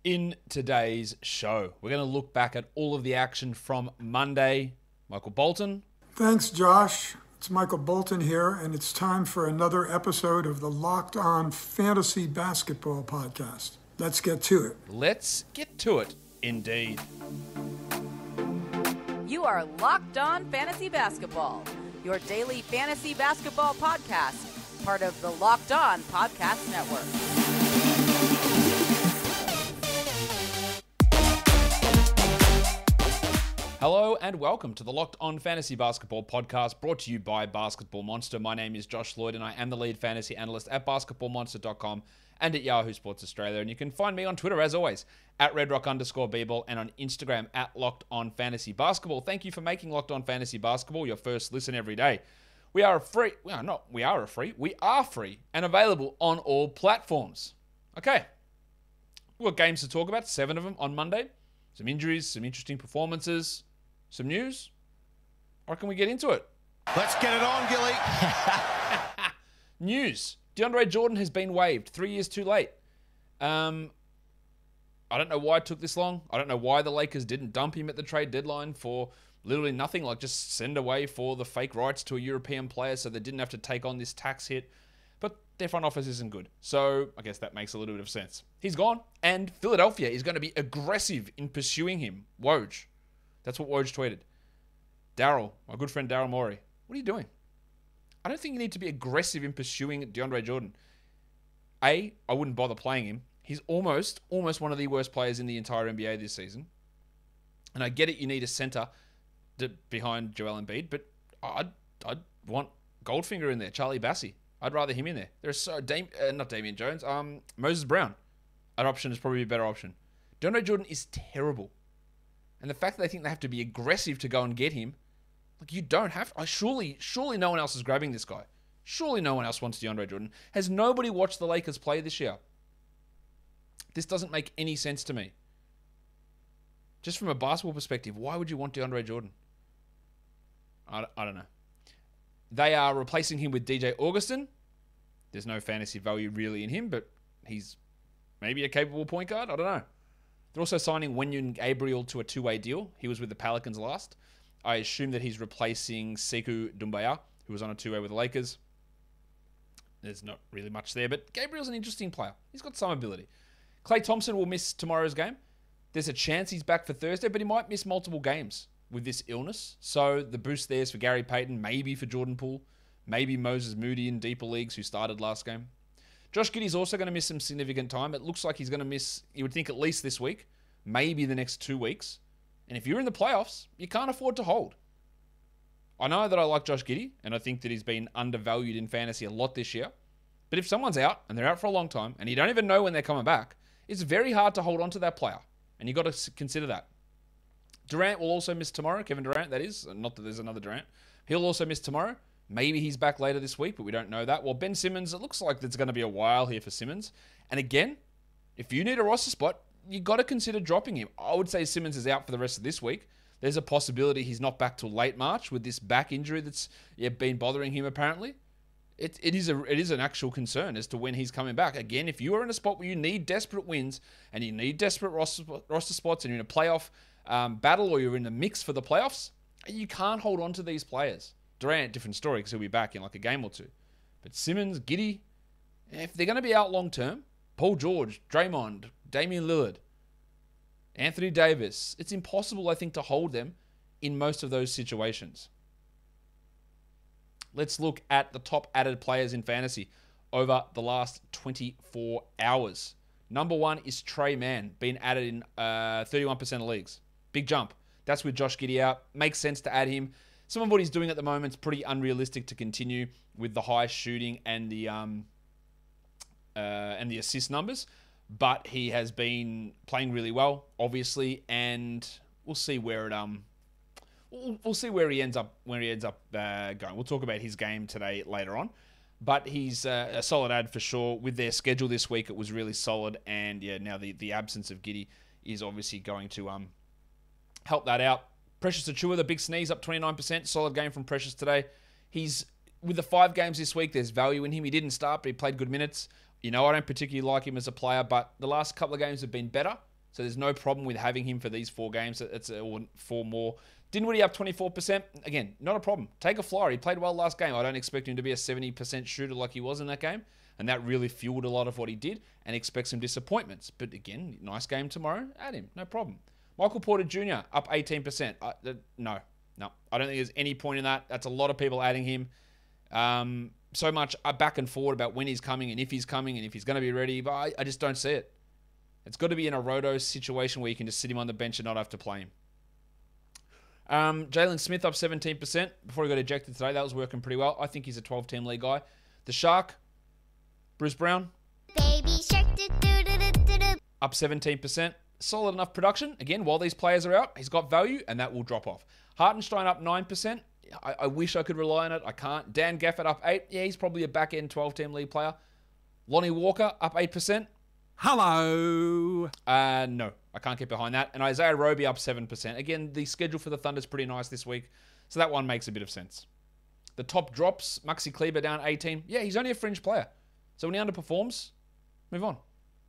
In today's show, we're going to look back at all of the action from Monday. Michael Bolton. Thanks, Josh. It's Michael Bolton here, and it's time for another episode of the Locked On Fantasy Basketball Podcast. Let's get to it. Let's get to it, indeed. You are Locked On Fantasy Basketball, your daily fantasy basketball podcast, part of the Locked On Podcast Network. Hello and welcome to the Locked On Fantasy Basketball Podcast, brought to you by Basketball Monster. My name is Josh Lloyd and I am the lead fantasy analyst at basketballmonster.com and at Yahoo Sports Australia. And you can find me on Twitter, as always, at redrock_bball and on Instagram at Locked On Fantasy Basketball. Thank you for making Locked On Fantasy Basketball your first listen every day. We are free and available on all platforms. Okay, we've got games to talk about, 7 of them on Monday. Some injuries, some interesting performances, some news. I reckon we get into it. Let's get it on, Gilly. News. DeAndre Jordan has been waived. 3 years too late. I don't know why it took this long. I don't know why the Lakers didn't dump him at the trade deadline for literally nothing, like just send away for the fake rights to a European player so they didn't have to take on this tax hit. But their front office isn't good. So I guess that makes a little bit of sense. He's gone, and Philadelphia is going to be aggressive in pursuing him. Woj. That's what Woj tweeted. Daryl, my good friend Daryl Morey, what are you doing? I don't think you need to be aggressive in pursuing DeAndre Jordan. I wouldn't bother playing him. He's almost one of the worst players in the entire NBA this season. And I get it, you need a center behind Joel Embiid, but I'd want Goldfinger in there, Charlie Bassey. I'd rather him in there. There's not Damian Jones. Moses Brown. That option is probably a better option. DeAndre Jordan is terrible. And the fact that they think they have to be aggressive to go and get him, like, you don't have to. Surely no one else is grabbing this guy. Surely no one else wants DeAndre Jordan. Has nobody watched the Lakers play this year? This doesn't make any sense to me. Just from a basketball perspective, why would you want DeAndre Jordan? I don't know. They are replacing him with DJ Augustin. There's no fantasy value really in him, but he's maybe a capable point guard. I don't know. They're also signing Wenyen Gabriel to a two-way deal. He was with the Pelicans last. I assume that he's replacing Sekou Doumbouya, who was on a two-way with the Lakers. There's not really much there, but Gabriel's an interesting player. He's got some ability. Klay Thompson will miss tomorrow's game. There's a chance he's back for Thursday, but he might miss multiple games with this illness. So the boost there is for Gary Payton, maybe for Jordan Poole, maybe Moses Moody in deeper leagues who started last game. Josh Giddey's also going to miss some significant time. It looks like he's going to miss, you would think, at least this week, maybe the next 2 weeks. And if you're in the playoffs, you can't afford to hold. I know that I like Josh Giddey, and I think that he's been undervalued in fantasy a lot this year. But if someone's out, and they're out for a long time, and you don't even know when they're coming back, it's very hard to hold on to that player. And you've got to consider that. Durant will also miss tomorrow. Kevin Durant, that is. Not that there's another Durant. He'll also miss tomorrow. Maybe he's back later this week, but we don't know that. Well, Ben Simmons, it looks like it's going to be a while here for Simmons. And again, if you need a roster spot, you got to consider dropping him. I would say Simmons is out for the rest of this week. There's a possibility he's not back till late March with this back injury that's been bothering him apparently. It is an actual concern as to when he's coming back. Again, if you are in a spot where you need desperate wins and you need desperate roster spots and you're in a playoff battle or you're in the mix for the playoffs, you can't hold on to these players. Durant, different story because he'll be back in like a game or two. But Simmons, Giddey, if they're going to be out long term, Paul George, Draymond, Damian Lillard, Anthony Davis, it's impossible, I think, to hold them in most of those situations. Let's look at the top added players in fantasy over the last 24 hours. Number 1 is Trey Mann, being added in 31% of leagues. Big jump. That's with Josh Giddey out. Makes sense to add him. Some of what he's doing at the moment is pretty unrealistic to continue with the high shooting and the assist numbers. But he has been playing really well, obviously, and we'll see where it we'll see where he ends up going. We'll talk about his game today later on. But he's a solid ad for sure. With their schedule this week, it was really solid. And yeah, now the absence of Giddey is obviously going to help that out. Precious Achiuwa, the big sneeze, up 29%. Solid game from Precious today. He's with the 5 games this week, there's value in him. He didn't start, but he played good minutes. You know, I don't particularly like him as a player, but the last couple of games have been better. So there's no problem with having him for these 4 games. It's or 4 more. Dinwiddie up 24%. Again, not a problem. Take a flyer. He played well last game. I don't expect him to be a 70% shooter like he was in that game. And that really fueled a lot of what he did, and expect some disappointments. But again, nice game tomorrow. Add him. No problem. Michael Porter Jr. up 18%. No. I don't think there's any point in that. That's a lot of people adding him. So much back and forward about when he's coming and if he's coming and if he's going to be ready. But I just don't see it. It's got to be in a roto situation where you can just sit him on the bench and not have to play him. Jalen Smith up 17% before he got ejected today. That was working pretty well. I think he's a 12-team league guy. The Shark, Bruce Brown, Baby Shark, up 17%. Solid enough production. Again, while these players are out, he's got value, and that will drop off. Hartenstein up 9%. I wish I could rely on it. I can't. Dan Gafford up 8%. Yeah, he's probably a back-end 12-team league player. Lonnie Walker up 8%. Hello. No, I can't get behind that. And Isaiah Roby up 7%. Again, the schedule for the Thunder's pretty nice this week, so that one makes a bit of sense. The top drops, Maxi Kleber down 18. Yeah, he's only a fringe player. So when he underperforms, move on.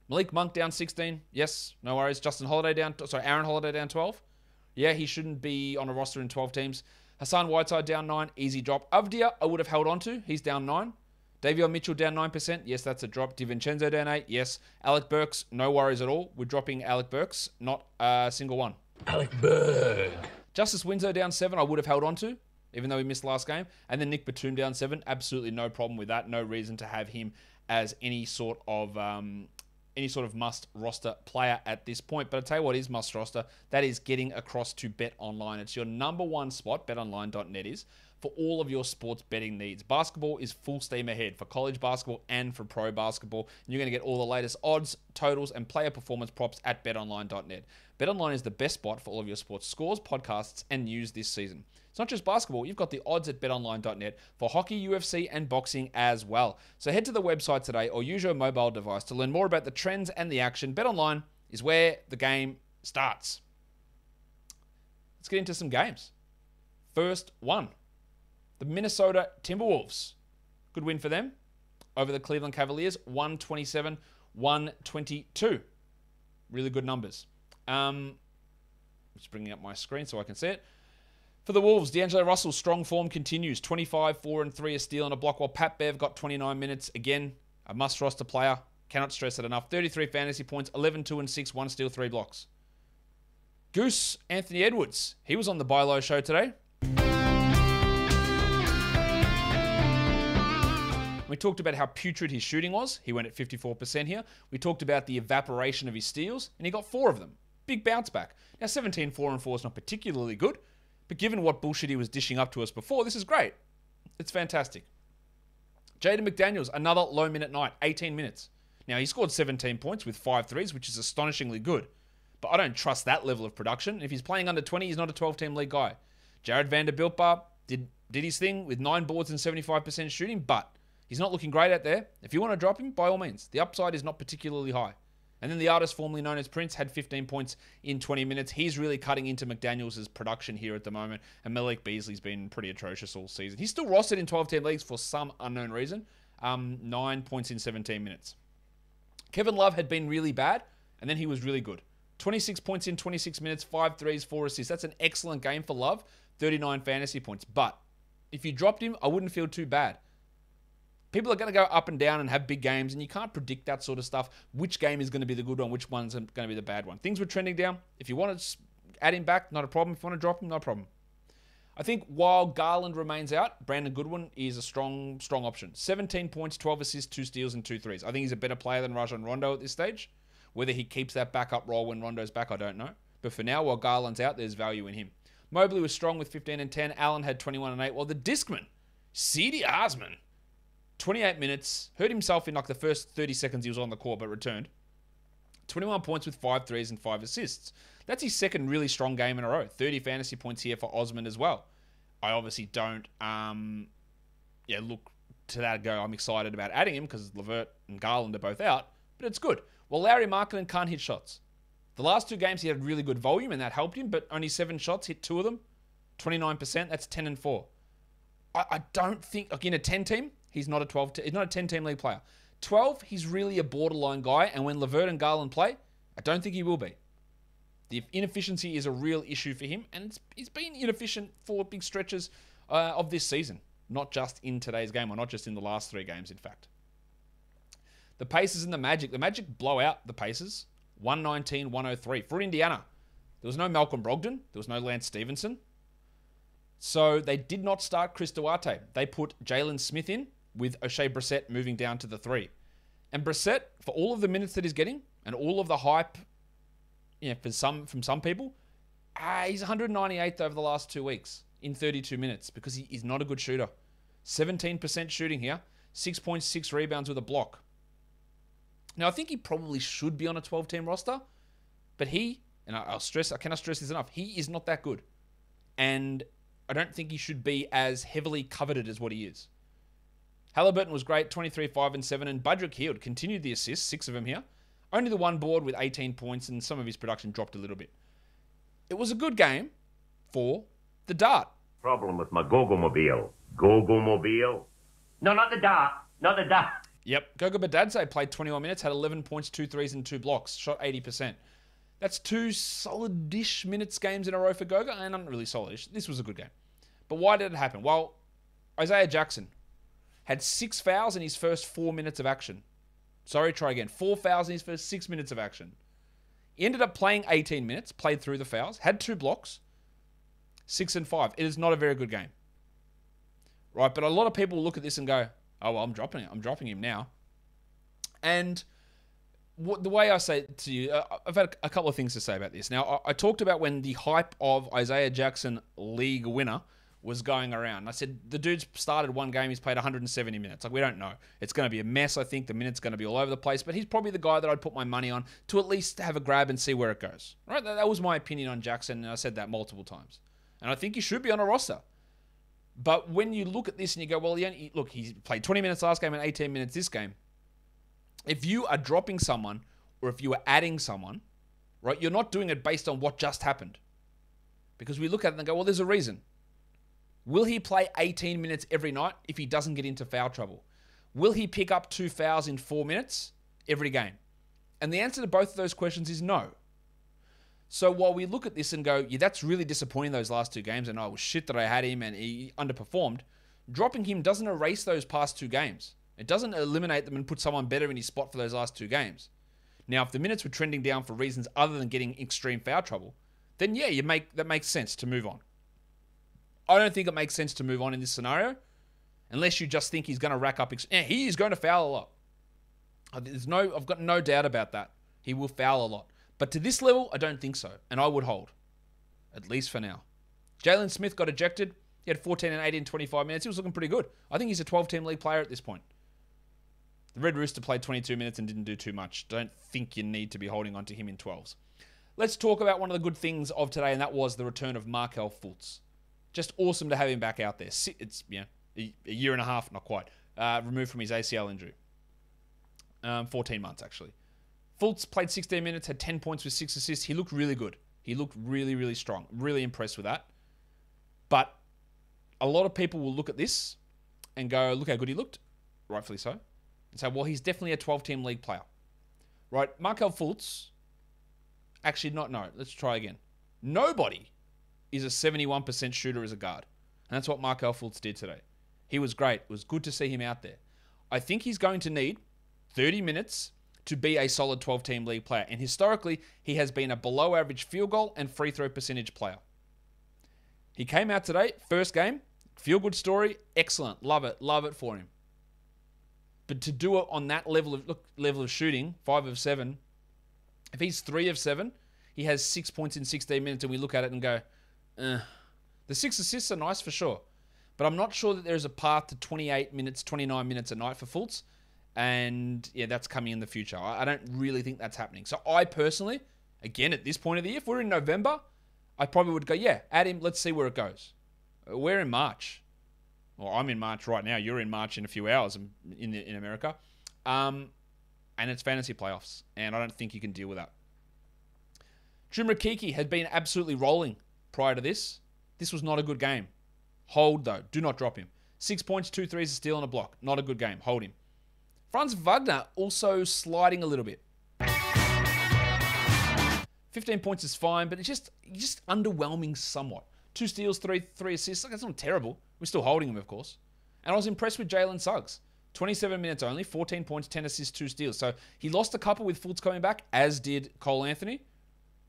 Malik Monk down 16. Yes, no worries. Aaron Holiday down 12. Yeah, he shouldn't be on a roster in 12 teams. Hassan Whiteside down 9. Easy drop. Avdia, I would have held on to. He's down 9. Davion Mitchell down 9%. Yes, that's a drop. DiVincenzo down 8. Yes. Alec Burks, no worries at all. We're dropping Alec Burks, not a single one. Alec Burke. Justice Winslow down 7. I would have held on to, even though he missed last game. And then Nick Batum down 7. Absolutely no problem with that. No reason to have him as any sort of must roster player at this point. But I'll tell you what is must roster. That is getting across to BetOnline. It's your number one spot, betonline.net is, for all of your sports betting needs. Basketball is full steam ahead for college basketball and for pro basketball. And you're going to get all the latest odds, totals, and player performance props at betonline.net. BetOnline is the best spot for all of your sports scores, podcasts, and news this season. It's not just basketball. You've got the odds at betonline.net for hockey, UFC, and boxing as well. So head to the website today or use your mobile device to learn more about the trends and the action. BetOnline is where the game starts. Let's get into some games. First one. The Minnesota Timberwolves. Good win for them over the Cleveland Cavaliers, 127-122. Really good numbers. Just bringing up my screen so I can see it. For the Wolves, D'Angelo Russell's strong form continues. 25, 4 and 3, a steal and a block, while Pat Bev got 29 minutes. Again, a must-roster player. Cannot stress it enough. 33 fantasy points, 11, 2 and 6, 1 steal, 3 blocks. Goose, Anthony Edwards. He was on the Buy Low show today. We talked about how putrid his shooting was. He went at 54% here. We talked about the evaporation of his steals, and he got 4 of them. Big bounce back. Now, 17, 4 and 4 is not particularly good, but given what bullshit he was dishing up to us before, this is great. It's fantastic. Jaden McDaniels, another low-minute night, 18 minutes. Now, he scored 17 points with 5 threes, which is astonishingly good, but I don't trust that level of production. If he's playing under 20, he's not a 12-team league guy. Jared Vanderbilt did his thing with 9 boards and 75% shooting, but he's not looking great out there. If you want to drop him, by all means. The upside is not particularly high. And then the artist formerly known as Prince had 15 points in 20 minutes. He's really cutting into McDaniels' production here at the moment. And Malik Beasley's been pretty atrocious all season. He's still rostered in 12-team leagues for some unknown reason. 9 points in 17 minutes. Kevin Love had been really bad, and then he was really good. 26 points in 26 minutes, 5 threes, 4 assists. That's an excellent game for Love. 39 fantasy points. But if you dropped him, I wouldn't feel too bad. People are going to go up and down and have big games, and you can't predict that sort of stuff. Which game is going to be the good one, which one's going to be the bad one. Things were trending down. If you want to add him back, not a problem. If you want to drop him, no problem. I think while Garland remains out, Brandon Goodwin is a strong option. 17 points, 12 assists, 2 steals, and 2 threes. I think he's a better player than Rajon Rondo at this stage. Whether he keeps that backup role when Rondo's back, I don't know. But for now, while Garland's out, there's value in him. Mobley was strong with 15 and 10. Allen had 21 and 8. While the Discman, C.D. Osman, 28 minutes, hurt himself in like the first 30 seconds he was on the court, but returned. 21 points with 5 threes and 5 assists. That's his second really strong game in a row. 30 fantasy points here for Osman as well. I obviously don't look to that and go, I'm excited about adding him because LeVert and Garland are both out, but it's good. Well, Larry Markkinen can't hit shots. The last 2 games he had really good volume and that helped him, but only 7 shots, hit 2 of them. 29%, that's 10 and 4. I don't think, like in a 10 team, he's not a 12. He's not a 10-team league player. 12, he's really a borderline guy, and when LeVert and Garland play, I don't think he will be. The inefficiency is a real issue for him, and he's been inefficient for big stretches of this season, not just in today's game, or not just in the last 3 games, in fact. The Pacers and the Magic blow out the Pacers, 119-103. For Indiana, there was no Malcolm Brogdon, there was no Lance Stevenson, so they did not start Chris Duarte. They put Jalen Smith in, with O'Shea Brissett moving down to the 3. And Brissett, for all of the minutes that he's getting, and all of the hype, from some people, he's 198th over the last 2 weeks in 32 minutes because he is not a good shooter. 17% shooting here, 6.6 rebounds with a block. Now, I think he probably should be on a 12-team roster, but I cannot stress this enough, he is not that good. And I don't think he should be as heavily coveted as what he is. Halliburton was great, 23, 5, and 7, and Budrick Hield continued the assists, 6 of them here. Only the one board with 18 points, and some of his production dropped a little bit. It was a good game for the Dart. Problem with my Gogo-mobile. Gogo-mobile? No, not the Dart. Not the Dart. Yep. Goga Badadze played 21 minutes, had 11 points, 2 threes, and 2 blocks. Shot 80%. That's 2 solid-ish minutes games in a row for Goga, and not really solid-ish. This was a good game. But why did it happen? Well, Isaiah Jackson had 6 fouls in his first 4 minutes of action. Sorry, try again. 4 fouls in his first 6 minutes of action. He ended up playing 18 minutes, played through the fouls, had 2 blocks, 6 and 5. It is not a very good game. Right, but a lot of people look at this and go, oh, well, I'm dropping it. I'm dropping him now. And the way I say it to you, I've had a couple of things to say about this. Now, I talked about when the hype of Isaiah Jackson league winner was going around. I said, the dude's started one game, he's played 170 minutes. Like, we don't know. It's going to be a mess, I think. The minutes going to be all over the place, but he's probably the guy that I'd put my money on to at least have a grab and see where it goes. Right? That was my opinion on Jackson, and I said that multiple times. And I think he should be on a roster. But when you look at this and you go, well, he played 20 minutes last game and 18 minutes this game. If you are dropping someone, or if you are adding someone, right, you're not doing it based on what just happened. Because we look at it and go, well, there's a reason. Will he play 18 minutes every night if he doesn't get into foul trouble? Will he pick up 2 fouls in 4 minutes every game? And the answer to both of those questions is no. So while we look at this and go, yeah, that's really disappointing those last 2 games, and oh, shit that I had him and he underperformed, dropping him doesn't erase those past 2 games. It doesn't eliminate them and put someone better in his spot for those last 2 games. Now, if the minutes were trending down for reasons other than getting extreme foul trouble, then yeah, that makes sense to move on. I don't think it makes sense to move on in this scenario unless you just think he's going to rack up. He is going to foul a lot. I've got no doubt about that. He will foul a lot. But to this level, I don't think so. And I would hold. At least for now. Jalen Smith got ejected. He had 14 and 8 in 25 minutes. He was looking pretty good. I think he's a 12-team league player at this point. The Red Rooster played 22 minutes and didn't do too much. Don't think you need to be holding on to him in 12s. Let's talk about one of the good things of today, and that was the return of Markelle Fultz. Just awesome to have him back out there. It's a year and a half, not quite, removed from his ACL injury. 14 months, actually. Fultz played 16 minutes, had 10 points with 6 assists. He looked really good. He looked really, really strong. Really impressed with that. But a lot of people will look at this and go, look how good he looked. Rightfully so. And say, well, he's definitely a 12-team league player. Right? Markelle Fultz, actually no, let's try again. Nobody is a 71% shooter as a guard. And that's what Markelle Fultz did today. He was great. It was good to see him out there. I think he's going to need 30 minutes to be a solid 12-team league player. And historically, he has been a below-average field goal and free throw percentage player. He came out today, first game, feel-good story, excellent. Love it for him. But to do it on that level of shooting, 5 of 7, if he's 3 of 7, he has 6 points in 16 minutes, and we look at it and go, the 6 assists are nice for sure. But I'm not sure that there's a path to 28 minutes, 29 minutes a night for Fultz. And yeah, that's coming in the future. I don't really think that's happening. So I personally, again, at this point of the year, if we're in November, I probably would go, yeah, add him. Let's see where it goes. We're in March. Well, I'm in March right now. You're in March in a few hours in America. And it's fantasy playoffs. And I don't think you can deal with that. Jim Rakiki had been absolutely rolling prior to this. This was not a good game. Hold, though. Do not drop him. 6 points, 2 threes, a steal, and a block. Not a good game. Hold him. Franz Wagner also sliding a little bit. 15 15 points is fine, but it's just underwhelming somewhat. 2 steals, 3 assists. Like, that's not terrible. We're still holding him, of course. And I was impressed with Jalen Suggs. 27 minutes only, 14 points, 10 assists, 2 steals. So he lost a couple with Fultz coming back, as did Cole Anthony.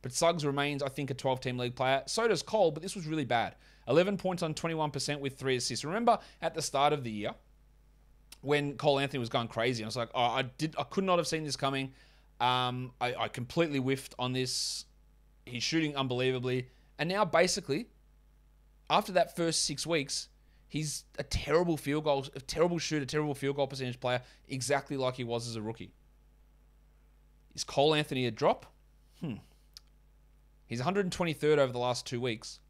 But Suggs remains, I think, a 12-team league player. So does Cole, but this was really bad. 11 points on 21% with 3 assists. Remember at the start of the year when Cole Anthony was going crazy, and I was like, I could not have seen this coming. I completely whiffed on this. He's shooting unbelievably. And now, basically, after that first 6 weeks, he's a terrible field goal percentage player, exactly like he was as a rookie. Is Cole Anthony a drop? He's 123rd over the last 2 weeks.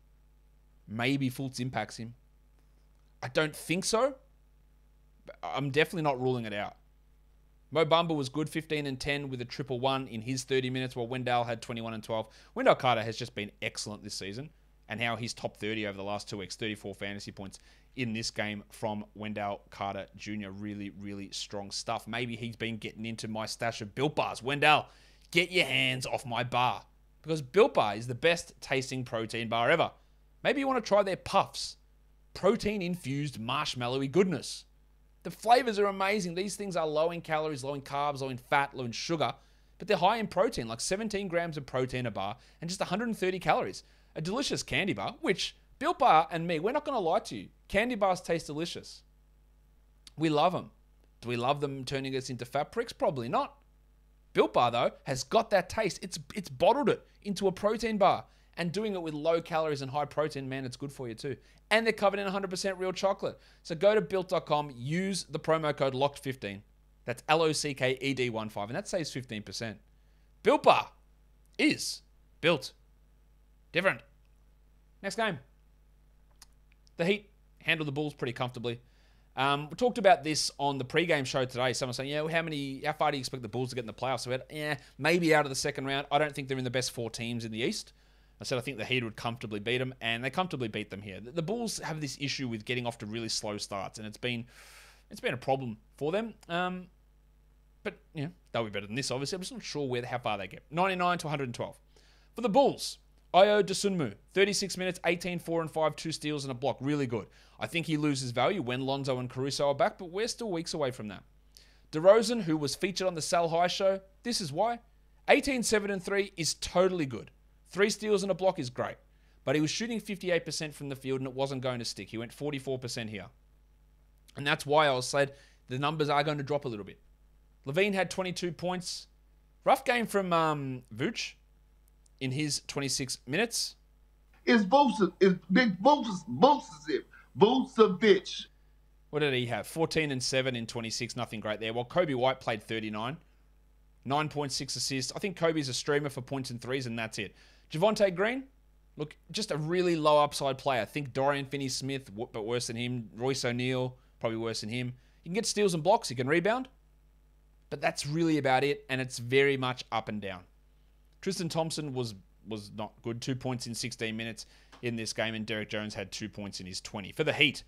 Maybe Fultz impacts him. I don't think so. But I'm definitely not ruling it out. Mo Bamba was good, 15 and 10 with a 111 in his 30 minutes, while Wendell had 21 and 12. Wendell Carter has just been excellent this season, and how he's top 30 over the last 2 weeks, 34 fantasy points in this game from Wendell Carter Jr. Really, really strong stuff. Maybe he's been getting into my stash of Built Bars. Wendell, get your hands off my bar, because Built Bar is the best tasting protein bar ever. Maybe you want to try their Puffs. Protein-infused marshmallowy goodness. The flavors are amazing. These things are low in calories, low in carbs, low in fat, low in sugar, but they're high in protein, like 17 grams of protein a bar and just 130 calories. A delicious candy bar, which Built Bar and me, we're not going to lie to you. Candy bars taste delicious. We love them. Do we love them turning us into fat pricks? Probably not. Built Bar, though, has got that taste. It's bottled it into a protein bar, and doing it with low calories and high protein, man, it's good for you too. And they're covered in 100% real chocolate. So go to Built.com, use the promo code LOCKED15. That's LOCKED15, and that saves 15%. Built Bar is built different. Next game. The Heat handled the Bulls pretty comfortably. We talked about this on the pregame show today. Someone saying, how far do you expect the Bulls to get in the playoffs? So we had, maybe out of the second round. I don't think they're in the best 4 teams in the East. I said I think the Heat would comfortably beat them, and they comfortably beat them here. The Bulls have this issue with getting off to really slow starts, and it's been a problem for them. But they'll be better than this, obviously. I'm just not sure how far they get. 99 to 112. For the Bulls, Ayo Dosunmu, 36 minutes, 18, 4 and 5, 2 steals and a block. Really good. I think he loses value when Lonzo and Caruso are back, but we're still weeks away from that. DeRozan, who was featured on the Sal High show, this is why. 18, 7 and 3 is totally good. 3 steals and a block is great. But he was shooting 58% from the field and it wasn't going to stick. He went 44% here. And that's why I said the numbers are going to drop a little bit. Levine had 22 points. Rough game from Vooch in his 26 minutes. It's Big Vucevic. What did he have? 14 and 7 in 26. Nothing great there. Well, Kobe White played 39. 9.6 assists. I think Kobe's a streamer for points and threes, and that's it. Javonte Green, look, just a really low upside player. Think Dorian Finney-Smith, but worse than him. Royce O'Neal, probably worse than him. He can get steals and blocks. He can rebound. But that's really about it, and it's very much up and down. Tristan Thompson was not good. 2 points in 16 minutes in this game, and Derek Jones had 2 points in his 20. For the Heat,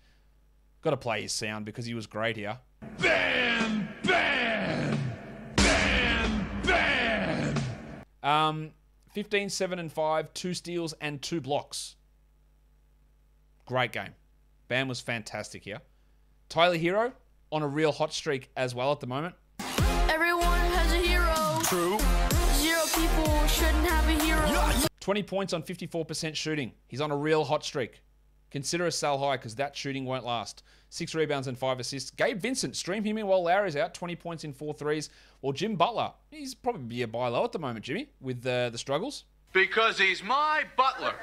got to play his sound because he was great here. Bam! Bam! Bam! Bam! 15, 7 and 5, 2 steals and 2 blocks. Great game. Bam was fantastic here. Tyler Hero on a real hot streak as well at the moment. Everyone has a hero. True. 0 people shouldn't have a hero. 20 points on 54% shooting. He's on a real hot streak. Consider a sell high because that shooting won't last. 6 rebounds and 5 assists. Gabe Vincent, stream him in while Lowry's out. 20 points in 4 threes. Well, Jim Butler, he's probably a buy low at the moment, Jimmy, with the struggles. Because he's my butler.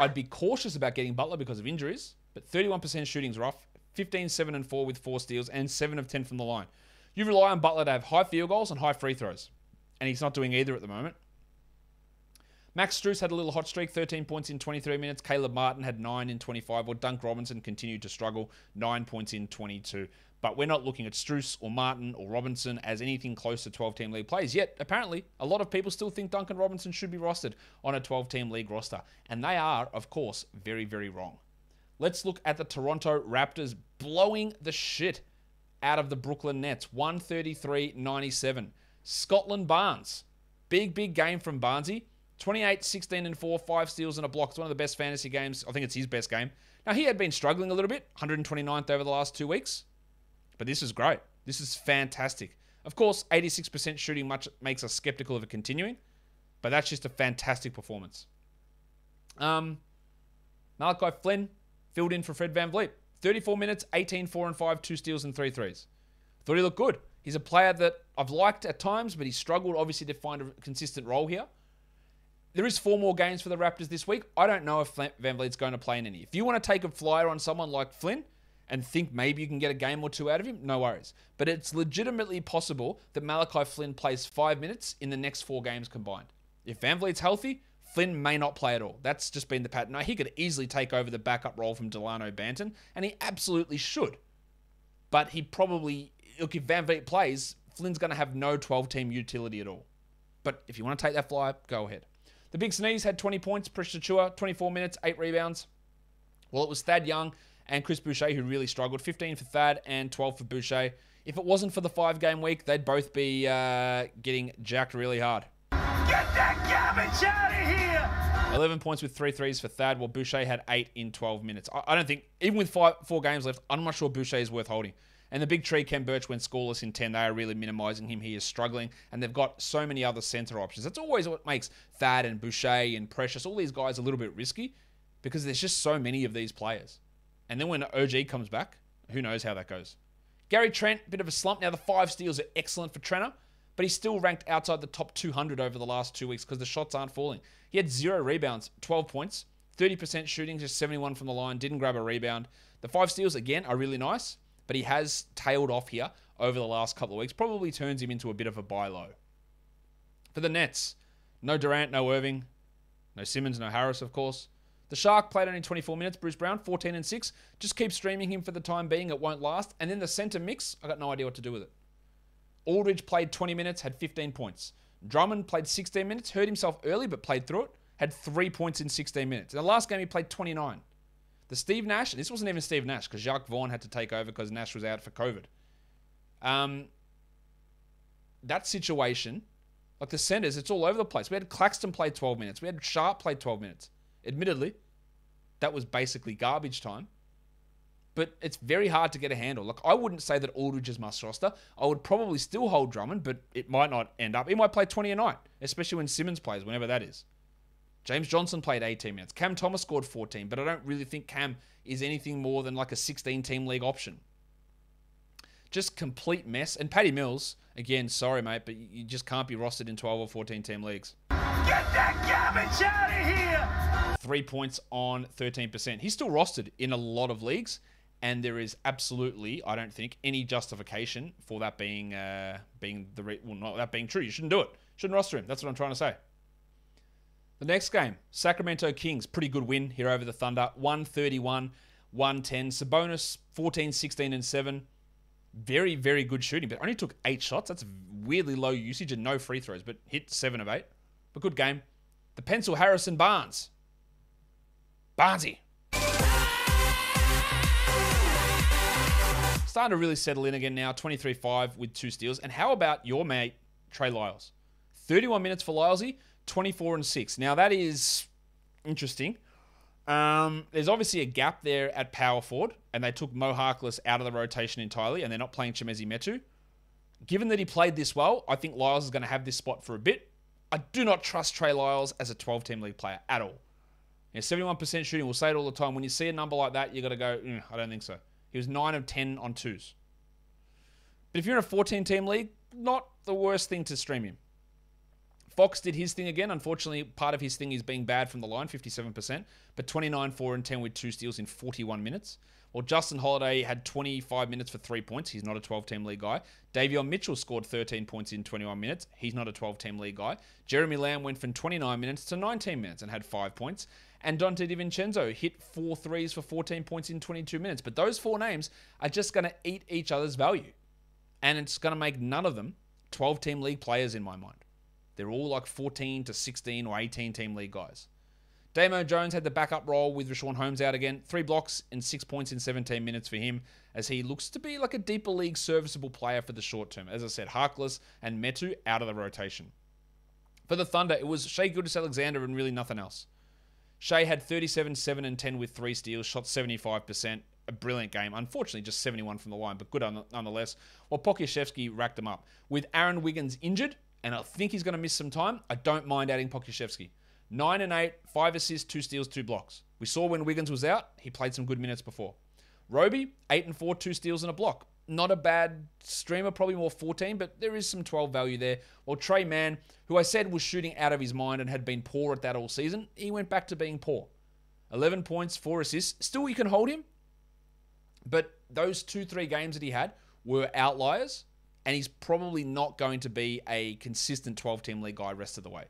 I'd be cautious about getting Butler because of injuries, but 31% shooting's rough. 15, 7 and 4 with 4 steals and 7 of 10 from the line. You rely on Butler to have high field goals and high free throws, and he's not doing either at the moment. Max Strus had a little hot streak, 13 points in 23 minutes. Caleb Martin had 9 in 25. Well, Dunk Robinson continued to struggle, 9 points in 22. But we're not looking at Strus or Martin or Robinson as anything close to 12-team league plays. Yet, apparently, a lot of people still think Duncan Robinson should be rostered on a 12-team league roster. And they are, of course, very, very wrong. Let's look at the Toronto Raptors blowing the shit out of the Brooklyn Nets, 133-97. Scotland Barnes, big game from Barnesy. 28, 16, and 4, 5 steals and a block. It's one of the best fantasy games. I think it's his best game. Now, he had been struggling a little bit, 129th over the last 2 weeks. But this is great. This is fantastic. Of course, 86% shooting much makes us skeptical of it continuing. But that's just a fantastic performance. Malachi Flynn filled in for Fred VanVleet. 34 minutes, 18, 4 and 5, 2 steals and 3 threes. Thought he looked good. He's a player that I've liked at times, but he struggled obviously to find a consistent role here. There is 4 more games for the Raptors this week. I don't know if VanVleet's going to play in any. If you want to take a flyer on someone like Flynn and think maybe you can get a game or 2 out of him, no worries. But it's legitimately possible that Malachi Flynn plays 5 minutes in the next 4 games combined. If VanVleet's healthy, Flynn may not play at all. That's just been the pattern. Now, he could easily take over the backup role from Delano Banton, and he absolutely should. But he probably... Look, if VanVleet plays, Flynn's going to have no 12-team utility at all. But if you want to take that flyer, go ahead. The Big Sneeze had 20 points. Precious Achua, 24 minutes, 8 rebounds. Well, it was Thad Young and Chris Boucher who really struggled. 15 for Thad and 12 for Boucher. If it wasn't for the 5-game week, they'd both be getting jacked really hard. Get that garbage out of here! 11 points with 3 threes for Thad, while Boucher had 8 in 12 minutes. I don't think, even with 4 games left, I'm not sure Boucher is worth holding. And the big tree, Ken Birch, went scoreless in 10. They are really minimizing him. He is struggling. And they've got so many other center options. That's always what makes Thad and Boucher and Precious, all these guys, a little bit risky. Because there's just so many of these players. And then when OG comes back, who knows how that goes. Gary Trent, bit of a slump. Now, the 5 steals are excellent for Trenner. But he's still ranked outside the top 200 over the last 2 weeks because the shots aren't falling. He had 0 rebounds, 12 points, 30% shooting, just 71 from the line, didn't grab a rebound. The 5 steals, again, are really nice. But he has tailed off here over the last couple of weeks. Probably turns him into a bit of a buy low. For the Nets, no Durant, no Irving, no Simmons, no Harris, of course. The Shark played only 24 minutes. Bruce Brown, 14 and 6. Just keep streaming him for the time being. It won't last. And then the center mix, I got no idea what to do with it. Aldridge played 20 minutes, had 15 points. Drummond played 16 minutes, hurt himself early, but played through it. Had 3 points in 16 minutes. In the last game, he played 29. The Steve Nash, this wasn't even Steve Nash because Jacques Vaughn had to take over because Nash was out for COVID. That situation, like the centers, it's all over the place. We had Claxton play 12 minutes. We had Sharp play 12 minutes. Admittedly, that was basically garbage time. But it's very hard to get a handle. Like, I wouldn't say that Aldridge is must roster. I would probably still hold Drummond, but it might not end up. He might play 20 a night, especially when Simmons plays, whenever that is. James Johnson played 18 minutes. Cam Thomas scored 14, but I don't really think Cam is anything more than like a 16-team league option. Just complete mess. And Patty Mills, again, sorry, mate, but you just can't be rostered in 12 or 14-team leagues. Get that garbage out of here! 3 points on 13%. He's still rostered in a lot of leagues, and there is absolutely, I don't think, any justification for that being not being true. You shouldn't do it. Shouldn't roster him. That's what I'm trying to say. The next game, Sacramento Kings, pretty good win here over the Thunder. 131-110. Sabonis, 14, 16, and 7. Very, very good shooting, but only took 8 shots. That's weirdly low usage and no free throws, but hit 7 of 8. But good game. The pencil, Harrison Barnes. Barnesy. Starting to really settle in again now. 23-5 with 2 steals. And how about your mate, Trey Lyles? 31 minutes for Lylesy. 24 and 6. Now, that is interesting. There's obviously a gap there at power forward, and they took Mo Harkless out of the rotation entirely, and they're not playing Chimezie Metu. Given that he played this well, I think Lyles is going to have this spot for a bit. I do not trust Trey Lyles as a 12-team league player at all. 71% shooting, we'll say it all the time. When you see a number like that, you got to go, I don't think so. He was 9 of 10 on 2s. But if you're in a 14-team league, not the worst thing to stream him. Fox did his thing again. Unfortunately, part of his thing is being bad from the line, 57%, but 29, 4, and 10 with 2 steals in 41 minutes. Well, Justin Holiday had 25 minutes for 3 points. He's not a 12-team league guy. Davion Mitchell scored 13 points in 21 minutes. He's not a 12-team league guy. Jeremy Lamb went from 29 minutes to 19 minutes and had 5 points. And Dante DiVincenzo hit 4 threes for 14 points in 22 minutes. But those 4 names are just going to eat each other's value. And it's going to make none of them 12-team league players in my mind. They're all like 14 to 16 or 18-team league guys. Damo Jones had the backup role with Rashawn Holmes out again. 3 blocks and 6 points in 17 minutes for him, as he looks to be like a deeper league serviceable player for the short term. As I said, Harkless and Metu out of the rotation. For the Thunder, it was Shai Gilgeous-Alexander and really nothing else. Shai had 37, 7, and 10 with 3 steals, shot 75%. A brilliant game. Unfortunately, just 71 from the line, but good nonetheless. While Pokusevski racked them up. With Aaron Wiggins injured, and I think he's going to miss some time, I don't mind adding Pokusevski. 9 and 8, 5 assists, 2 steals, 2 blocks. We saw when Wiggins was out, he played some good minutes before. Roby, 8 and 4, 2 steals and a block. Not a bad streamer, probably more 14, but there is some 12 value there. While Trey Mann, who I said was shooting out of his mind and had been poor at that all season, he went back to being poor. 11 points, 4 assists. Still, you can hold him. But those 2-3 games that he had were outliers, and he's probably not going to be a consistent 12-team league guy rest of the way.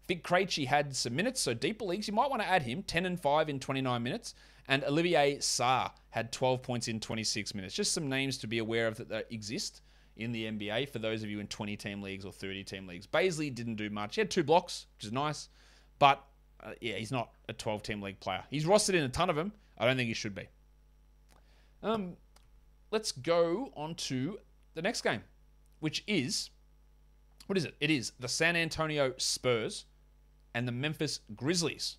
Vic Krejci had some minutes, so deeper leagues, you might want to add him, 10 and 5 in 29 minutes. And Olivier Sarr had 12 points in 26 minutes. Just some names to be aware of that exist in the NBA for those of you in 20-team leagues or 30-team leagues. Baisley didn't do much. He had 2 blocks, which is nice. But, he's not a 12-team league player. He's rostered in a ton of them. I don't think he should be. Let's go on to the next game, which is, what is it? It is the San Antonio Spurs and the Memphis Grizzlies.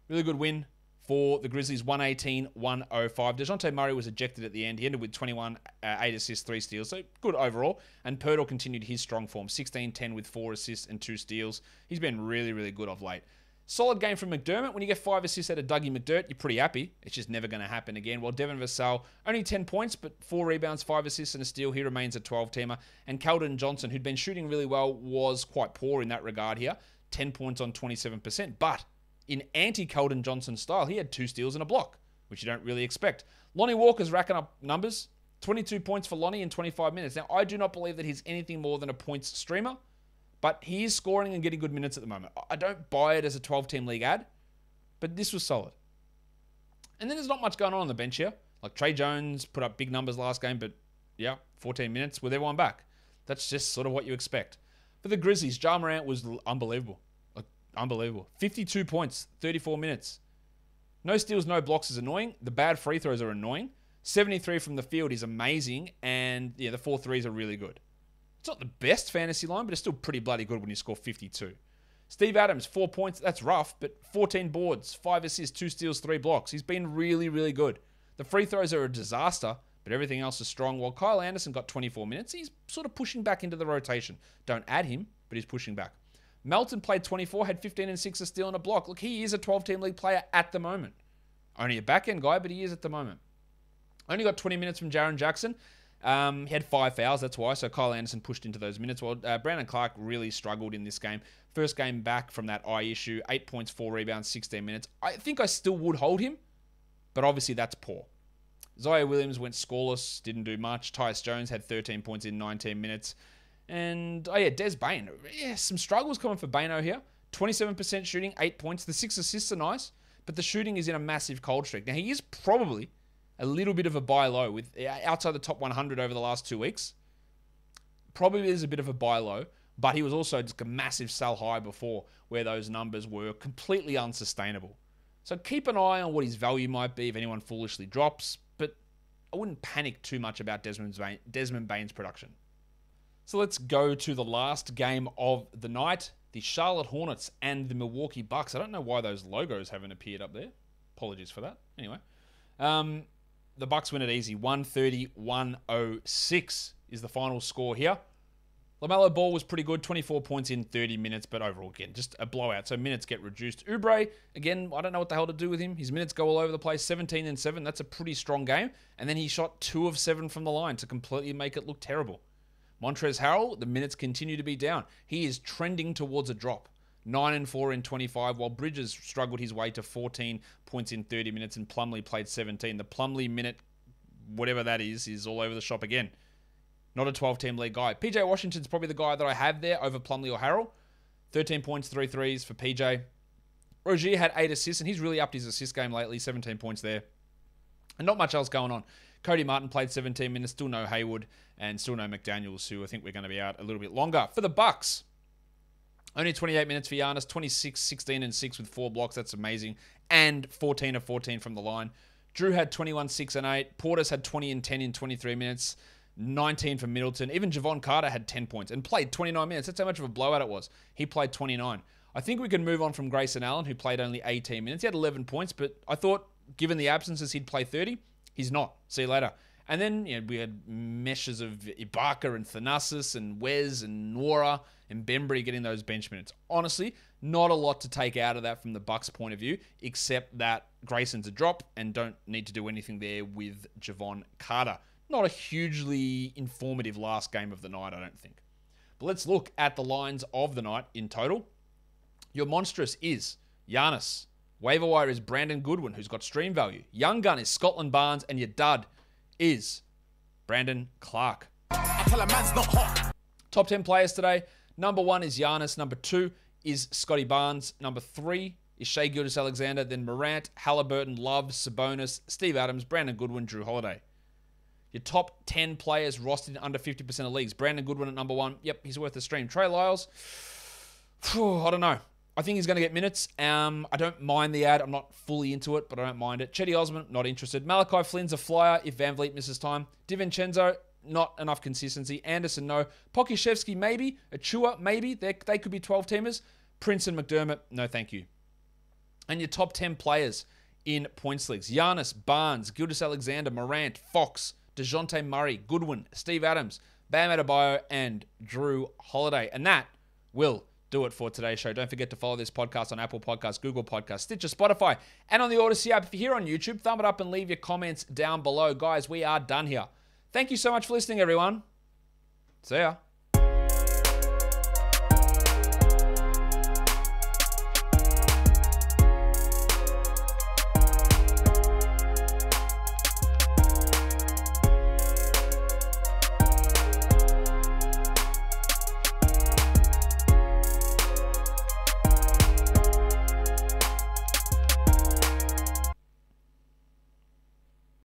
Really good win for the Grizzlies, 118-105. DeJounte Murray was ejected at the end. He ended with 21, 8 assists, 3 steals, so good overall. And Poeltl continued his strong form, 16-10 with 4 assists and 2 steals. He's been really, really good of late. Solid game from McDermott. When you get 5 assists out of Dougie McDirt, you're pretty happy. It's just never going to happen again. While Devin Vassell, only 10 points, but 4 rebounds, 5 assists, and a steal. He remains a 12-teamer. And Keldon Johnson, who'd been shooting really well, was quite poor in that regard here. 10 points on 27%. But in anti-Keldon Johnson style, he had 2 steals and a block, which you don't really expect. Lonnie Walker's racking up numbers. 22 points for Lonnie in 25 minutes. Now, I do not believe that he's anything more than a points streamer, but he is scoring and getting good minutes at the moment. I don't buy it as a 12-team league ad, but this was solid. And then there's not much going on the bench here. Like Trey Jones put up big numbers last game, but yeah, 14 minutes with everyone back. That's just sort of what you expect. For the Grizzlies, Ja Morant was unbelievable. Unbelievable. 52 points, 34 minutes. No steals, no blocks is annoying. The bad free throws are annoying. 73 from the field is amazing. And yeah, the 4 threes are really good. It's not the best fantasy line, but it's still pretty bloody good when you score 52. Steve Adams, 4 points. That's rough, but 14 boards, 5 assists, 2 steals, 3 blocks. He's been really, really good. The free throws are a disaster, but everything else is strong. While Kyle Anderson got 24 minutes, he's sort of pushing back into the rotation. Don't add him, but he's pushing back. Melton played 24, had 15 and 6, a steal and a block. Look, he is a 12-team league player at the moment. Only a back-end guy, but he is at the moment. Only got 20 minutes from Jaren Jackson. He had 5 fouls, that's why. So Kyle Anderson pushed into those minutes. Well, Brandon Clark really struggled in this game. First game back from that eye issue. 8 points, 4 rebounds, 16 minutes. I think I still would hold him, but obviously that's poor. Zaire Williams went scoreless, didn't do much. Tyus Jones had 13 points in 19 minutes. And, Des Bane. Yeah, some struggles coming for Bano here. 27% shooting, 8 points. The 6 assists are nice, but the shooting is in a massive cold streak. Now, he is probably a little bit of a buy low with outside the top 100 over the last 2 weeks. Probably is a bit of a buy low, but he was also just a massive sell high before where those numbers were completely unsustainable. So keep an eye on what his value might be if anyone foolishly drops, but I wouldn't panic too much about Desmond Bane's production. So let's go to the last game of the night, the Charlotte Hornets and the Milwaukee Bucks. I don't know why those logos haven't appeared up there. Apologies for that. Anyway, the Bucks win it easy. 130-106 is the final score here. LaMelo Ball was pretty good, 24 points in 30 minutes, but overall, again, just a blowout. So minutes get reduced. Oubre, again, I don't know what the hell to do with him. His minutes go all over the place, 17 and 7. That's a pretty strong game. And then he shot 2 of 7 from the line to completely make it look terrible. Montrezl Harrell, the minutes continue to be down. He is trending towards a drop. 9 and 4 in 25, while Bridges struggled his way to 14 points in 30 minutes, and Plumlee played 17. The Plumlee minute, whatever that is all over the shop again. Not a 12-team league guy. PJ Washington's probably the guy that I have there over Plumlee or Harrell. 13 points, 3 threes for PJ. Rozier had 8 assists, and he's really upped his assist game lately. 17 points there. And not much else going on. Cody Martin played 17 minutes. Still no Hayward, and still no McDaniels, who I think we're going to be out a little bit longer. For the Bucks, only 28 minutes for Giannis. 26, 16, and 6 with 4 blocks. That's amazing. And 14 of 14 from the line. Drew had 21, 6, and 8. Portis had 20 and 10 in 23 minutes. 19 for Middleton. Even Javon Carter had 10 points and played 29 minutes. That's how much of a blowout it was. He played 29. I think we can move on from Grayson Allen, who played only 18 minutes. He had 11 points, but I thought, given the absences, he'd play 30. He's not. See you later. And then we had meshes of Ibaka and Thanasis and Wes and Nwora and Bembry getting those bench minutes. Honestly, not a lot to take out of that from the Bucks' point of view, except that Grayson's a drop and don't need to do anything there with Javon Carter. Not a hugely informative last game of the night, I don't think. But let's look at the lines of the night in total. Your monstrous is Giannis. Waiver wire is Brandon Goodwin, who's got stream value. Young gun is Scotland Barnes, and your dud is Brandon Clark. Top 10 players today. Number 1 is Giannis. Number 2 is Scottie Barnes. Number 3 is Shai Gilgeous-Alexander. Then Morant, Halliburton, Love, Sabonis, Steve Adams, Brandon Goodwin, Drew Holiday. Your top 10 players rostered in under 50% of leagues. Brandon Goodwin at number 1. Yep, he's worth a stream. Trey Lyles, I don't know. I think he's going to get minutes. I don't mind the ad. I'm not fully into it, but I don't mind it. Chetty Osman, not interested. Malachi Flynn's a flyer if Van Vliet misses time. DiVincenzo, not enough consistency. Anderson, no. Pokuševski, maybe. Achua, maybe. They could be 12-teamers. Prince and McDermott, no thank you. And your top 10 players in points leagues. Giannis, Barnes, Gilgeous-Alexander, Morant, Fox, DeJounte Murray, Goodwin, Steve Adams, Bam Adebayo, and Drew Holiday. And that will do it for today's show. Don't forget to follow this podcast on Apple Podcasts, Google Podcasts, Stitcher, Spotify, and on the Odyssey app. If you're here on YouTube, thumb it up and leave your comments down below. Guys, we are done here. Thank you so much for listening, everyone. See ya.